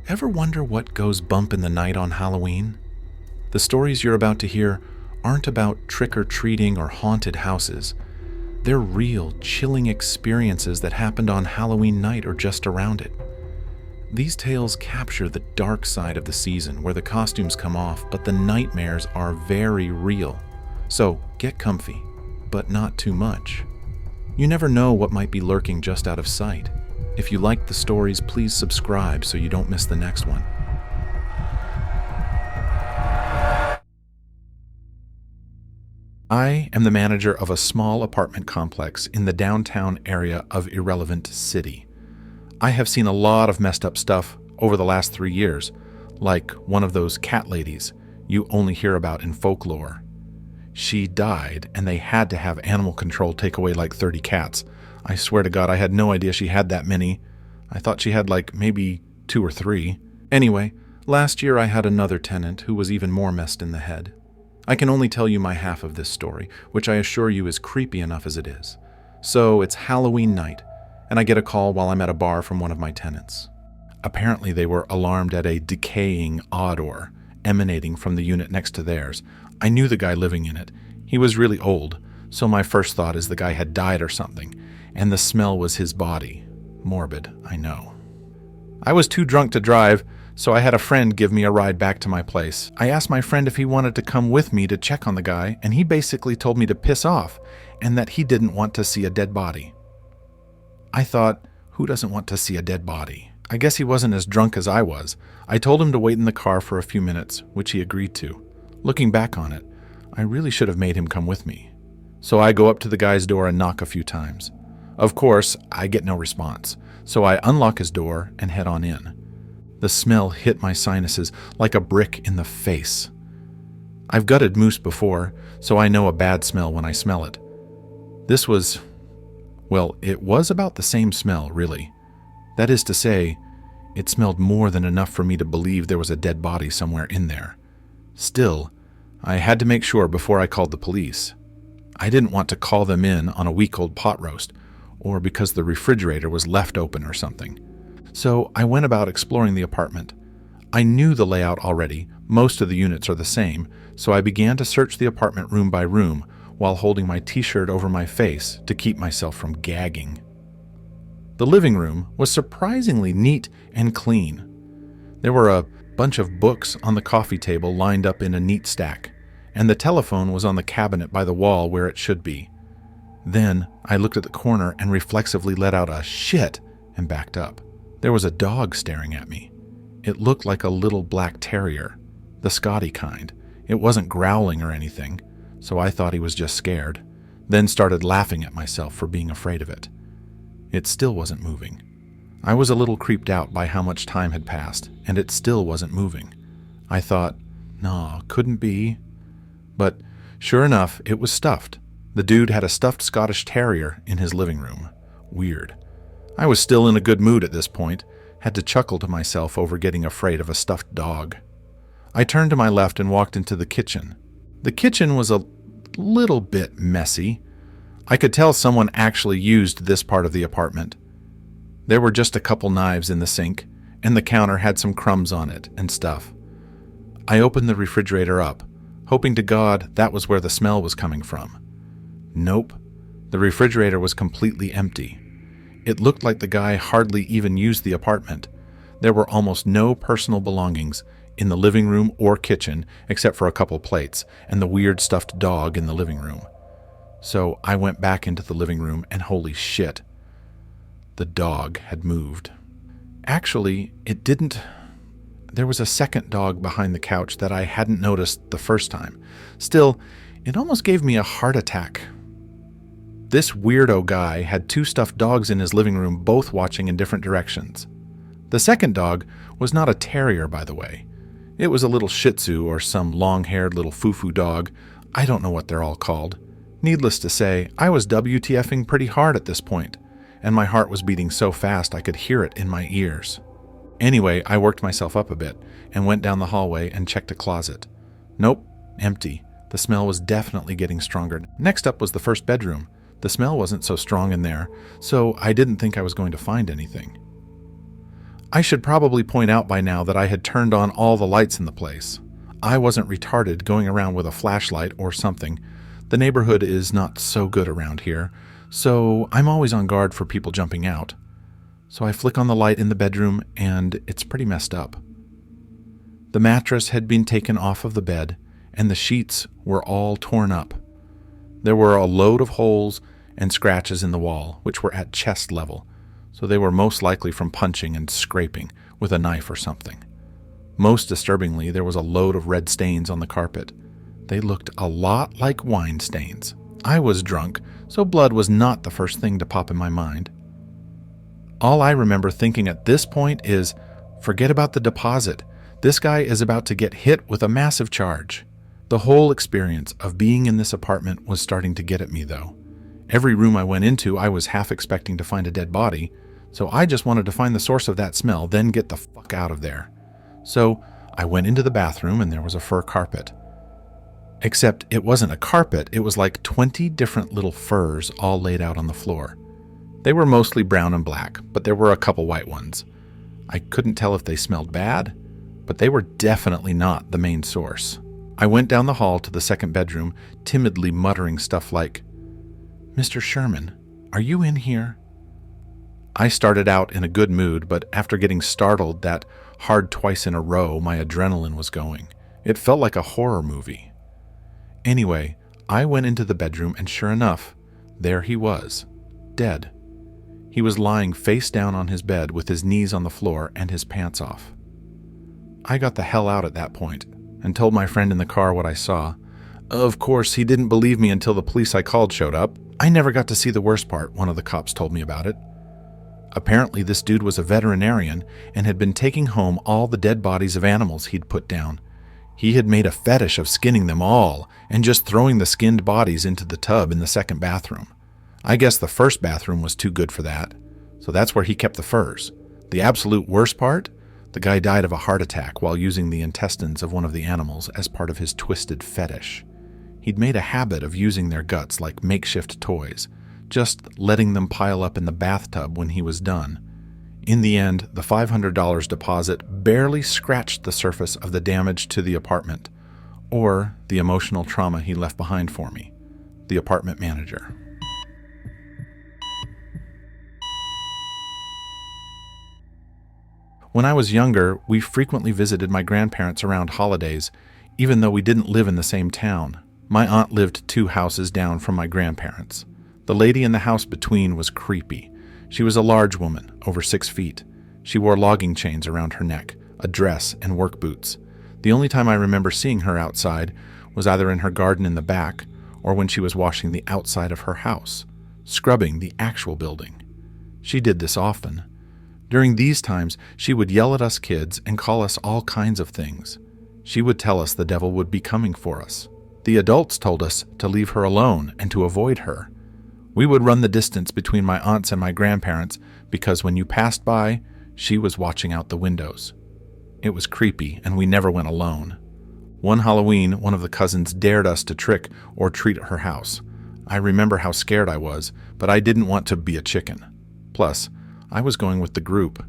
Ever wonder what goes bump in the night on Halloween? The stories you're about to hear aren't about trick-or-treating or haunted houses. They're real, chilling experiences that happened on Halloween night or just around it. These tales capture the dark side of the season where the costumes come off, but the nightmares are very real. So get comfy, but not too much. You never know what might be lurking just out of sight. If you liked the stories, please subscribe so you don't miss the next one. I am the manager of a small apartment complex in the downtown area of Irrelevant City. I have seen a lot of messed up stuff over the last 3 years, like one of those cat ladies you only hear about in folklore. She died, and they had to have animal control take away like 30 cats. I swear to God, I had no idea she had that many. I thought she had like maybe 2 or 3. Anyway, last year I had another tenant who was even more messed in the head. I can only tell you my half of this story, which I assure you is creepy enough as it is. So it's Halloween night, and I get a call while I'm at a bar from one of my tenants. Apparently they were alarmed at a decaying odor emanating from the unit next to theirs. I knew the guy living in it. He was really old, so my first thought is the guy had died or something, and the smell was his body. Morbid, I know. I was too drunk to drive, so I had a friend give me a ride back to my place. I asked my friend if he wanted to come with me to check on the guy, and he basically told me to piss off, and that he didn't want to see a dead body. I thought, who doesn't want to see a dead body? I guess he wasn't as drunk as I was. I told him to wait in the car for a few minutes, which he agreed to. Looking back on it, I really should have made him come with me. So I go up to the guy's door and knock a few times. Of course, I get no response, so I unlock his door and head on in. The smell hit my sinuses like a brick in the face. I've gutted moose before, so I know a bad smell when I smell it. This was, well, it was about the same smell, really. That is to say, it smelled more than enough for me to believe there was a dead body somewhere in there. Still, I had to make sure before I called the police. I didn't want to call them in on a week-old pot roast, or because the refrigerator was left open or something. So I went about exploring the apartment. I knew the layout already. Most of the units are the same, so I began to search the apartment room by room while holding my t-shirt over my face to keep myself from gagging. The living room was surprisingly neat and clean. There were a bunch of books on the coffee table lined up in a neat stack, and the telephone was on the cabinet by the wall where it should be. Then I looked at the corner and reflexively let out a shit and backed up. There was a dog staring at me. It looked like a little black terrier, the Scotty kind. It wasn't growling or anything, so I thought he was just scared, then started laughing at myself for being afraid of it. It still wasn't moving. I was a little creeped out by how much time had passed, and it still wasn't moving. I thought, no, couldn't be. But sure enough, it was stuffed. The dude had a stuffed Scottish terrier in his living room. Weird. I was still in a good mood at this point, had to chuckle to myself over getting afraid of a stuffed dog. I turned to my left and walked into the kitchen. The kitchen was a little bit messy. I could tell someone actually used this part of the apartment. There were just a couple knives in the sink, and the counter had some crumbs on it and stuff. I opened the refrigerator up, hoping to God that was where the smell was coming from. Nope. The refrigerator was completely empty. It looked like the guy hardly even used the apartment. There were almost no personal belongings in the living room or kitchen except for a couple plates and the weird stuffed dog in the living room. So I went back into the living room and holy shit, the dog had moved. Actually, it didn't. There was a second dog behind the couch that I hadn't noticed the first time. Still, it almost gave me a heart attack. This weirdo guy had 2 stuffed dogs in his living room, both watching in different directions. The second dog was not a terrier, by the way. It was a little Shih Tzu or some long-haired little foo-foo dog. I don't know what they're all called. Needless to say, I was WTFing pretty hard at this point, and my heart was beating so fast I could hear it in my ears. Anyway, I worked myself up a bit and went down the hallway and checked a closet. Nope, empty. The smell was definitely getting stronger. Next up was the first bedroom. The smell wasn't so strong in there, so I didn't think I was going to find anything. I should probably point out by now that I had turned on all the lights in the place. I wasn't retarded going around with a flashlight or something. The neighborhood is not so good around here, so I'm always on guard for people jumping out. So I flick on the light in the bedroom, and it's pretty messed up. The mattress had been taken off of the bed, and the sheets were all torn up. There were a load of holes and scratches in the wall, which were at chest level, so they were most likely from punching and scraping with a knife or something. Most disturbingly, there was a load of red stains on the carpet. They looked a lot like wine stains. I was drunk, so blood was not the first thing to pop in my mind. All I remember thinking at this point is, forget about the deposit. This guy is about to get hit with a massive charge. The whole experience of being in this apartment was starting to get at me, though. Every room I went into, I was half expecting to find a dead body, so I just wanted to find the source of that smell, then get the fuck out of there. So I went into the bathroom and there was a fur carpet. Except it wasn't a carpet, it was like 20 different little furs all laid out on the floor. They were mostly brown and black, but there were a couple white ones. I couldn't tell if they smelled bad, but they were definitely not the main source. I went down the hall to the second bedroom, timidly muttering stuff like, "Mr. Sherman, are you in here?" I started out in a good mood, but after getting startled that hard twice in a row, my adrenaline was going. It felt like a horror movie. Anyway, I went into the bedroom and sure enough, there he was, dead. He was lying face down on his bed with his knees on the floor and his pants off. I got the hell out at that point and told my friend in the car what I saw. Of course, he didn't believe me until the police I called showed up. I never got to see the worst part. One of the cops told me about it. Apparently, this dude was a veterinarian and had been taking home all the dead bodies of animals he'd put down. He had made a fetish of skinning them all and just throwing the skinned bodies into the tub in the second bathroom. I guess the first bathroom was too good for that, so that's where he kept the furs. The absolute worst part? The guy died of a heart attack while using the intestines of one of the animals as part of his twisted fetish. He'd made a habit of using their guts like makeshift toys, just letting them pile up in the bathtub when he was done. In the end, the $500 deposit barely scratched the surface of the damage to the apartment, or the emotional trauma he left behind for me, the apartment manager. When I was younger, we frequently visited my grandparents around holidays, even though we didn't live in the same town. My aunt lived 2 houses down from my grandparents. The lady in the house between was creepy. She was a large woman, over 6 feet. She wore logging chains around her neck, a dress, and work boots. The only time I remember seeing her outside was either in her garden in the back or when she was washing the outside of her house, scrubbing the actual building. She did this often. During these times, she would yell at us kids and call us all kinds of things. She would tell us the devil would be coming for us. The adults told us to leave her alone and to avoid her. We would run the distance between my aunts and my grandparents because when you passed by, she was watching out the windows. It was creepy, and we never went alone. One Halloween, one of the cousins dared us to trick or treat at her house. I remember how scared I was, but I didn't want to be a chicken. Plus, I was going with the group.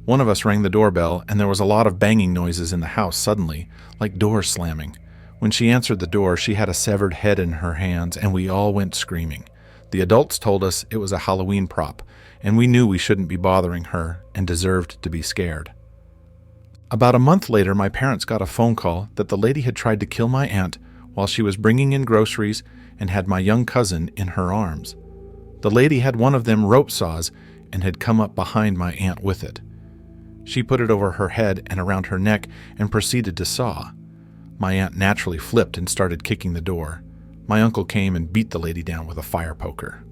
One of us rang the doorbell, and there was a lot of banging noises in the house suddenly, like doors slamming. When she answered the door, she had a severed head in her hands, and we all went screaming. The adults told us it was a Halloween prop, and we knew we shouldn't be bothering her and deserved to be scared. About a month later, my parents got a phone call that the lady had tried to kill my aunt while she was bringing in groceries and had my young cousin in her arms. The lady had one of them rope saws and had come up behind my aunt with it. She put it over her head and around her neck and proceeded to saw. My aunt naturally flipped and started kicking the door. My uncle came and beat the lady down with a fire poker.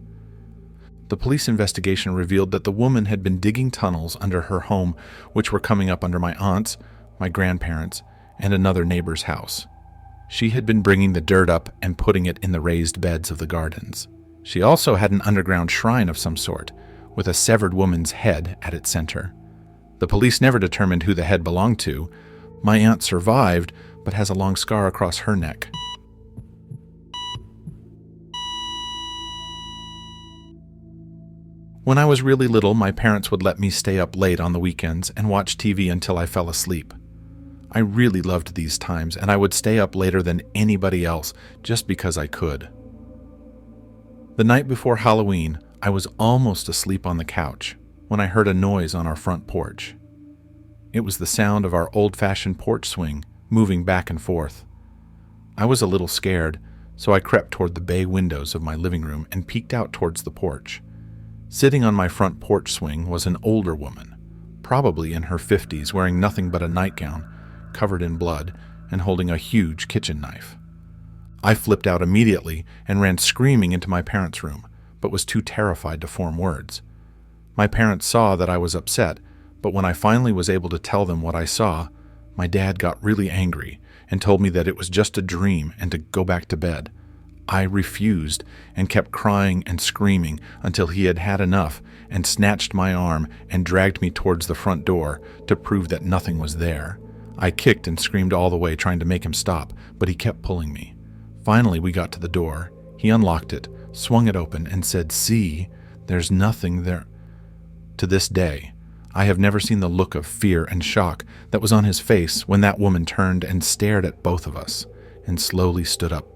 The police investigation revealed that the woman had been digging tunnels under her home, which were coming up under my aunt's, my grandparents', and another neighbor's house. She had been bringing the dirt up and putting it in the raised beds of the gardens. She also had an underground shrine of some sort, with a severed woman's head at its center. The police never determined who the head belonged to. My aunt survived, but has a long scar across her neck. When I was really little, my parents would let me stay up late on the weekends and watch TV until I fell asleep. I really loved these times, and I would stay up later than anybody else just because I could. The night before Halloween, I was almost asleep on the couch when I heard a noise on our front porch. It was the sound of our old-fashioned porch swing moving back and forth. I was a little scared, so I crept toward the bay windows of my living room and peeked out towards the porch. Sitting on my front porch swing was an older woman, probably in her 50s, wearing nothing but a nightgown, covered in blood, and holding a huge kitchen knife. I flipped out immediately and ran screaming into my parents' room, but was too terrified to form words. My parents saw that I was upset, but when I finally was able to tell them what I saw, my dad got really angry and told me that it was just a dream and to go back to bed. I refused and kept crying and screaming until he had had enough and snatched my arm and dragged me towards the front door to prove that nothing was there. I kicked and screamed all the way trying to make him stop, but he kept pulling me. Finally, we got to the door. He unlocked it, swung it open, and said, "See, there's nothing there." To this day, I have never seen the look of fear and shock that was on his face when that woman turned and stared at both of us and slowly stood up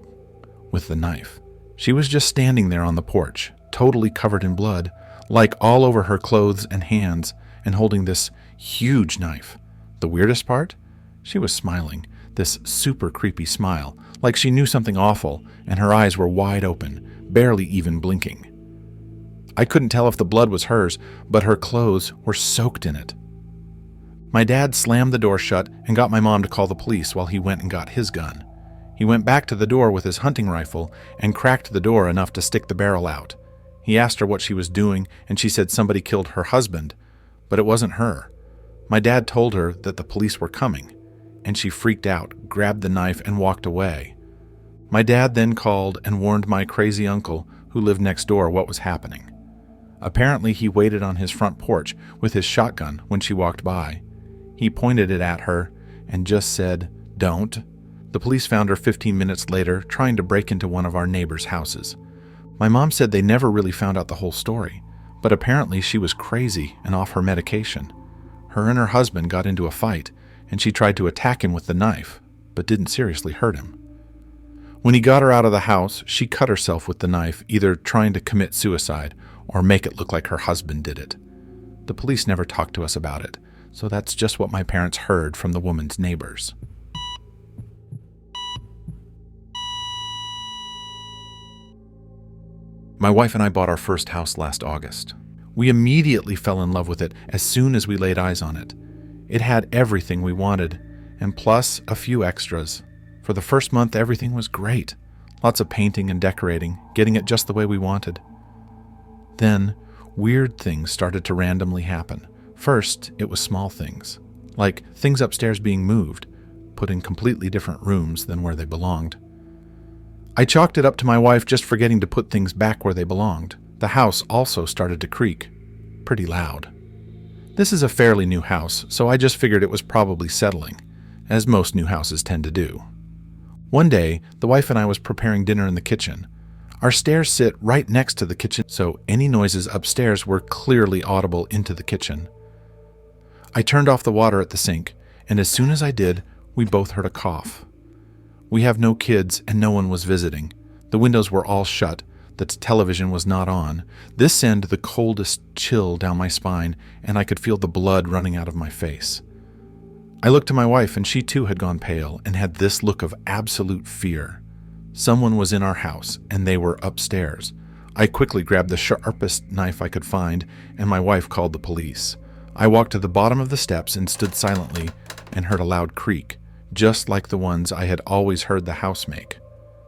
with the knife. She was just standing there on the porch, totally covered in blood, like all over her clothes and hands, and holding this huge knife. The weirdest part? She was smiling, this super creepy smile, like she knew something awful, and her eyes were wide open, barely even blinking. I couldn't tell if the blood was hers, but her clothes were soaked in it. My dad slammed the door shut and got my mom to call the police while he went and got his gun. He went back to the door with his hunting rifle and cracked the door enough to stick the barrel out. He asked her what she was doing, and she said somebody killed her husband, but it wasn't her. My dad told her that the police were coming, and she freaked out, grabbed the knife, and walked away. My dad then called and warned my crazy uncle, who lived next door, what was happening. Apparently, he waited on his front porch with his shotgun when she walked by. He pointed it at her and just said, "Don't." The police found her 15 minutes later trying to break into one of our neighbors' houses. My mom said they never really found out the whole story, but apparently she was crazy and off her medication. Her and her husband got into a fight, and she tried to attack him with the knife, but didn't seriously hurt him. When he got her out of the house, she cut herself with the knife, either trying to commit suicide or make it look like her husband did it. The police never talked to us about it, so that's just what my parents heard from the woman's neighbors. My wife and I bought our first house last August. We immediately fell in love with it as soon as we laid eyes on it. It had everything we wanted, and plus a few extras. For the first month, everything was great. Lots of painting and decorating, getting it just the way we wanted. Then, weird things started to randomly happen. First, it was small things, like things upstairs being moved, put in completely different rooms than where they belonged. I chalked it up to my wife just forgetting to put things back where they belonged. The house also started to creak, pretty loud. This is a fairly new house, so I just figured it was probably settling, as most new houses tend to do. One day, the wife and I was preparing dinner in the kitchen. Our stairs sit right next to the kitchen, so any noises upstairs were clearly audible into the kitchen. I turned off the water at the sink, and as soon as I did, we both heard a cough. We have no kids and no one was visiting. The windows were all shut. The television was not on. This sent the coldest chill down my spine, and I could feel the blood running out of my face. I looked to my wife, and she too had gone pale and had this look of absolute fear. Someone was in our house, and they were upstairs. I quickly grabbed the sharpest knife I could find, and my wife called the police. I walked to the bottom of the steps and stood silently and heard a loud creak, just like the ones I had always heard the house make.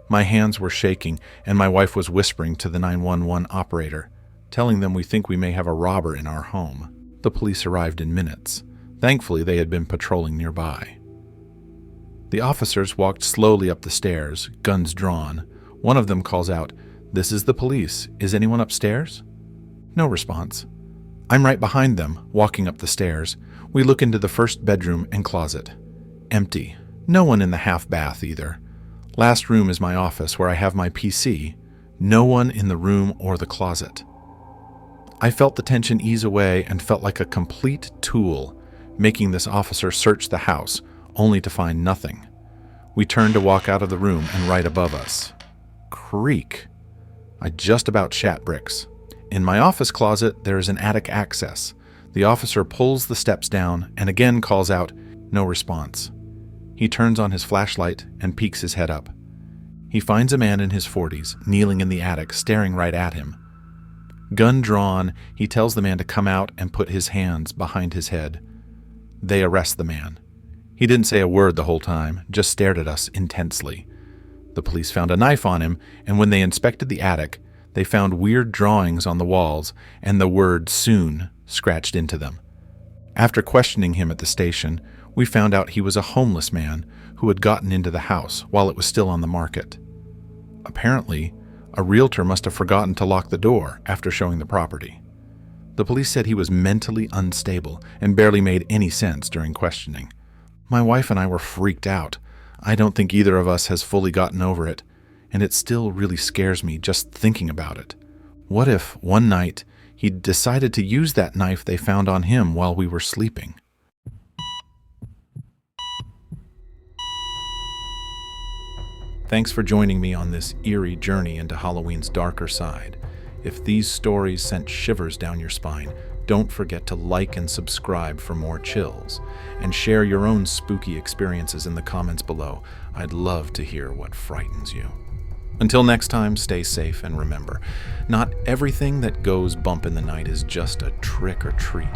My hands were shaking, and my wife was whispering to the 911 operator, telling them we think we may have a robber in our home. The police arrived in minutes. Thankfully, they had been patrolling nearby. The officers walked slowly up the stairs, guns drawn. One of them calls out, "This is the police. Is anyone upstairs?" No response. I'm right behind them, walking up the stairs. We look into the first bedroom and closet. Empty. No one in the half bath either. Last room is my office where I have my PC. No one in the room or the closet. I felt the tension ease away and felt like a complete tool, making this officer search the house, only to find nothing. We turned to walk out of the room, and right above us, creak. I just about shat bricks. In my office closet, there is an attic access. The officer pulls the steps down and again calls out, no response. He turns on his flashlight and peeks his head up. He finds a man in his 40s, kneeling in the attic, staring right at him. Gun drawn, he tells the man to come out and put his hands behind his head. They arrest the man. He didn't say a word the whole time, just stared at us intensely. The police found a knife on him, and when they inspected the attic, they found weird drawings on the walls and the word soon scratched into them. After questioning him at the station, we found out he was a homeless man who had gotten into the house while it was still on the market. Apparently, a realtor must have forgotten to lock the door after showing the property. The police said he was mentally unstable and barely made any sense during questioning. My wife and I were freaked out. I don't think either of us has fully gotten over it, and it still really scares me just thinking about it. What if, one night, he decided to use that knife they found on him while we were sleeping? Thanks for joining me on this eerie journey into Halloween's darker side. If these stories sent shivers down your spine, don't forget to like and subscribe for more chills, and share your own spooky experiences in the comments below. I'd love to hear what frightens you. Until next time, stay safe and remember, not everything that goes bump in the night is just a trick or treat.